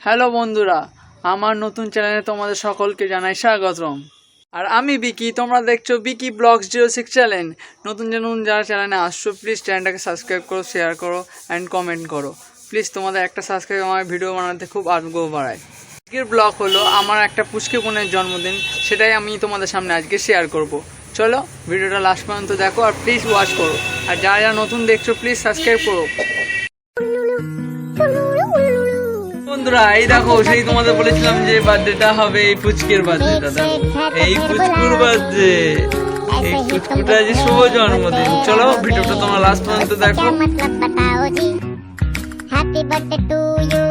Hello বন্ধুরা, আমার নতুন চ্যানেলে তোমাদের সকলকে জানাই স্বাগতম। আর আমি বিকি, তোমরা দেখছো বিকি ব্লগস 06 চ্যানেল। নতুন যারা চ্যানেলে আসছো, প্লিজ চ্যানেলটাকে সাবস্ক্রাইব করো, শেয়ার করো অ্যান্ড কমেন্ট করো। প্লিজ তোমাদের একটা সাবস্ক্রাইব আমার ভিডিও বানাতে খুব আগ্রহ বাড়ায়। আজকের ব্লগ হলো আমার একটা পুচকে বোনের জন্মদিন, সেটাই আমি তোমাদের সামনে আজকে শেয়ার করব। চলো ভিডিওটা লাস্ট পর্যন্ত দেখো আর প্লিজ ওয়াচ করো। আর যারা নতুন দেখছো প্লিজ সাবস্ক্রাইব করো। বন্ধুরা এই দেখো, সেই তোমাদের বলেছিলাম যে বার্থডেটা হবে এই পুচকের বার্থডেটা। দেখো এই পুচকুর বার্থডে, এই পুচকুটা যে শুভ জন্মদিন। চলো ভিডিওটা তোমরা লাস্ট পর্যন্ত দেখো। Happy birthday to you.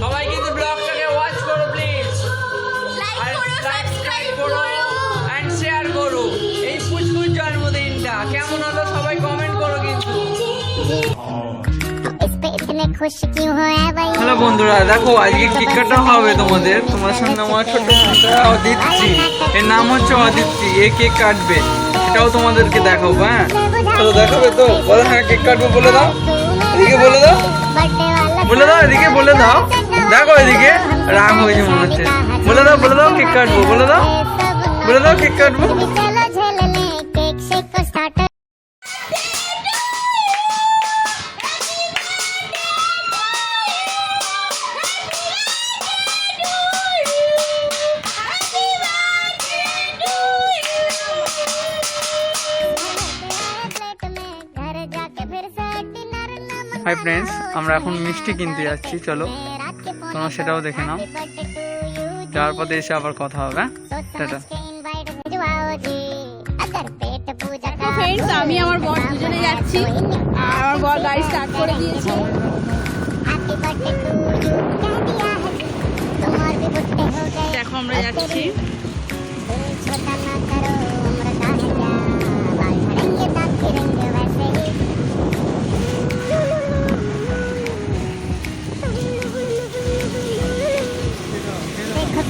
সবাই কিন্তু ব্লগটাকে ওয়াচ করো প্লিজ, সাবস্ক্রাইব করো এন্ড শেয়ার করো। এই পুচকুর জন্মদিনটা কেমন হলো সবাই কমেন্ট করো কিন্তু। হ্যালো বন্ধুরা, দেখো আজকে কেক কাটা হবে তোমাদের সামনে। আমার ছোট অদিতি, এর নাম হচ্ছে অদিতি, এ কেক কাটবে, সেটাও তোমাদেরকে দেখাবো। হ্যাঁ তো দেখাবে তো, বলো হ্যাঁ কেক কাটবো বলে দাও, এদিকে বলে দাও, বলে দাও এদিকে বলে দাও। দেখো এদিকে রাগ হয়েছে মনে হচ্ছে। বলে দাও কেক কাটবো, বলে দাও কেক কাটবো। হাই ফ্রেন্ডস, আমরা এখন মিষ্টি কিনতে যাচ্ছি, চলো তোমরা সেটাও দেখে নাও। যাওয়ার পথে এসে আবার কথা হবে। টাটা। ফ্রেন্ডস, আমি আমার বর দুজনে যাচ্ছি, আর আমার বর গাড়ি স্টার্ট করে দিয়েছে। দেখো আমরা যাচ্ছি।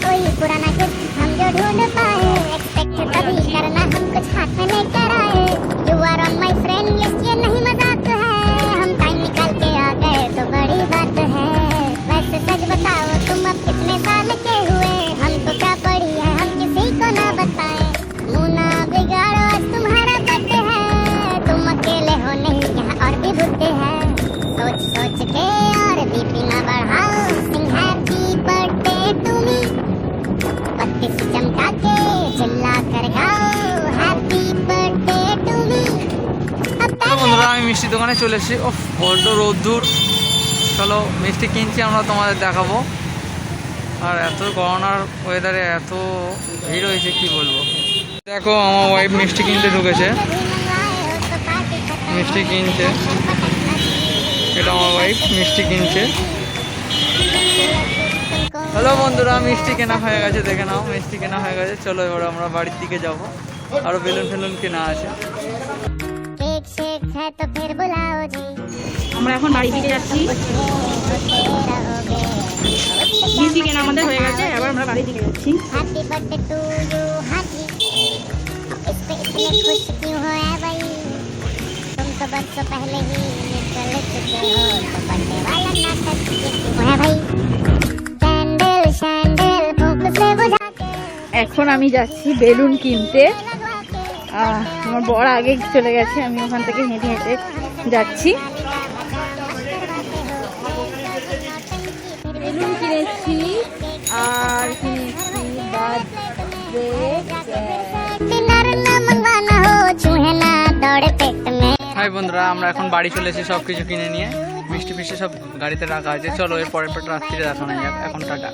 कोई पुराना गिफ्ट हम जो ढूंढ पाए, एक्सपेक्ट कभी करना हम कुछ हाथ में लेकर आए। You are on my friend list, ये नहीं मजाक है, हम टाइम निकाल के आ गए तो बड़ी बात है। वैसे सच बताओ तुम अब कितने साल के हुए, हमको क्या पड़ी है हम किसी को ना बताएं। मुंह ना बिगाड़ो, आज तुम्हारा बर्थडे है, तुम अकेले हो नहीं यहाँ और भी बुद्धि है। सोच सोच के और बीपी ना बढ़ाओ, सिंग हैप्पी बर्थडे टू मी, पत्ती से चमका के चिल्ला कर गाओ हैप्पी बर्थडे टू मी। বন্ধুরা আমি মিষ্টি দোকানে চলে এসেছি। ও বড্ড রোদ্দুর। চলো মিষ্টি কিনছি, আমরা তোমাদের দেখাবো। আর এত করোনার ওয়েদারে এত ভিড় হয়েছে কি বলবো। দেখো আমার ওয়াইফ মিষ্টি কিনতে ঢুকেছে, মিষ্টি কিনছে। এটা আমার ওয়াইফ মিষ্টি কিনছে। হ্যালো বন্ধুরা, মিষ্টি কেনা হয়ে গেছে, দেখে নাও মিষ্টি কেনা হয়ে গেছে। চলো এবার আমরা বাড়ির দিকে যাবো, আরো বেলুন ফেলুন কেনা আছে। আমরা এখন বাড়ির দিকে যাচ্ছি, মিষ্টি কেনা আমাদের হয়ে গেছে, এবার আমরা বাড়ির দিকে যাচ্ছি। हैप्पी बर्थडे टू यू हाथी, इस पे इतने खुश क्यों हो ऐ भाई, तुम तो बरसों पहले ही निकल चुके हो, तो बर्थडे वाला नाटक ये क्यों है भाई। कैंडल शैंडल फूंक से बुझा के, এখন আমি যাচ্ছি বেলুন কিনতে। আমার বর আগে চলে গেছে, আমি ওখান থেকে হেঁটে হেঁটে যাচ্ছি। বেলুন কিনেছি আর কিনেছি বার্থডে डिनर ना मंगवाना हो, चूहे ना दौड़े पेट में। হাই বন্ধুরা, আমরা এখন বাড়ি চলে এসেছি সব কিছু কিনে নিয়ে। মিষ্টি ফিষ্টি সব গাড়িতে রাখা আছে। চলো এর পরের রাত্রিরে দেখানো যাক। এখন টাটা।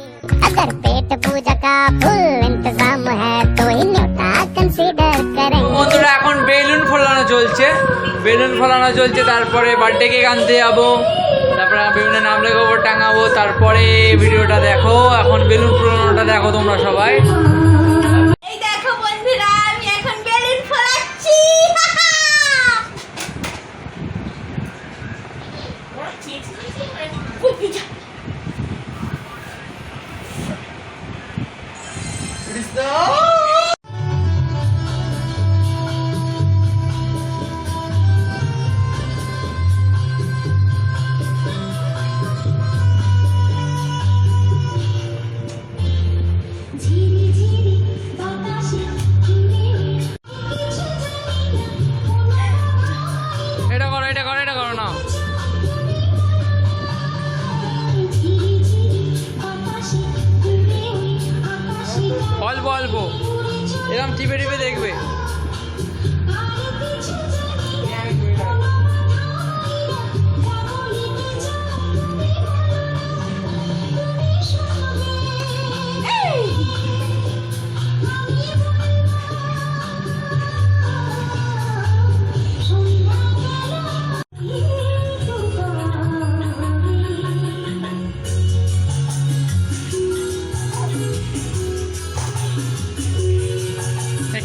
अगर पेट छठ पूजा का फुल इंतजाम है तो ही न्योता कंसीडर करेंगे। বন্ধুরা এখন বেলুন ফোলানো চলছে তারপরে বার্থডে কেক আনতে যাবো, তারপরে বেলুনে নাম লেখাবো, টাঙাবো, তারপরে ভিডিওটা দেখো। এখন বেলুন ফোলানোটা দেখো তোমরা সবাই। এই দেখো বন্ধুরা, আমি এখন বেলুন ফোলাচ্ছি। এটা করো না। অল্প অল্প এরকম টিপে টিপে দেখবে।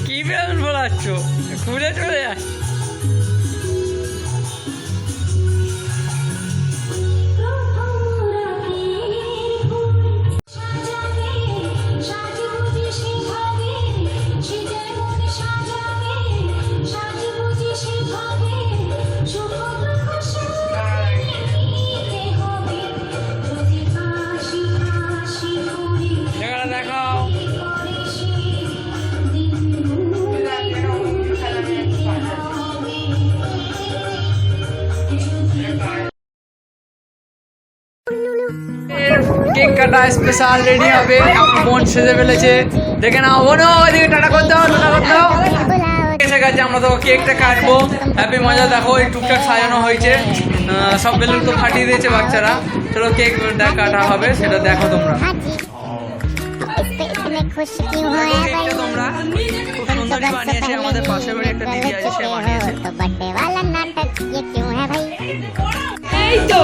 কি বেলুন ফোলাচ্ছ? খুলে চলে যায়। দেখাও। কেক কাটা স্পেশাল রেডি হবে, আমার বোন সেজে ফেলেছে। দেখে নাও বোন, ওইদিকে টাটা করতে হবে, টাটা করতে হবে। এসে গেছে, আমরা তো কেকটা কাটবো। হ্যাপি মজা দেখো, এই টুকটাক সাজানো হয়েছে, সব বেলুন তো ফাটিয়ে দিয়েছে বাচ্চারা। চলো কেক কাটা হবে, সেটা দেখো তোমরা। हाँ जी, इस पे इतने खुश क्यों हो है भाई? কেকটা তোমরা খুব সুন্দরই বানিয়েছে, আমাদের পাশের বাড়ি একটা দিদি আছে, সে বানিয়েছে। तो बर्थडे वाला नाटक ये क्यों है भाई? এই তো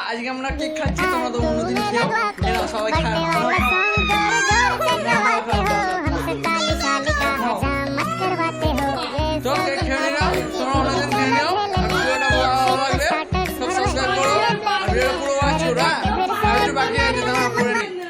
আজকে আমরা কেক খাচ্ছি, তোমরা তো অন্যদিন খেও। সবাই খায়।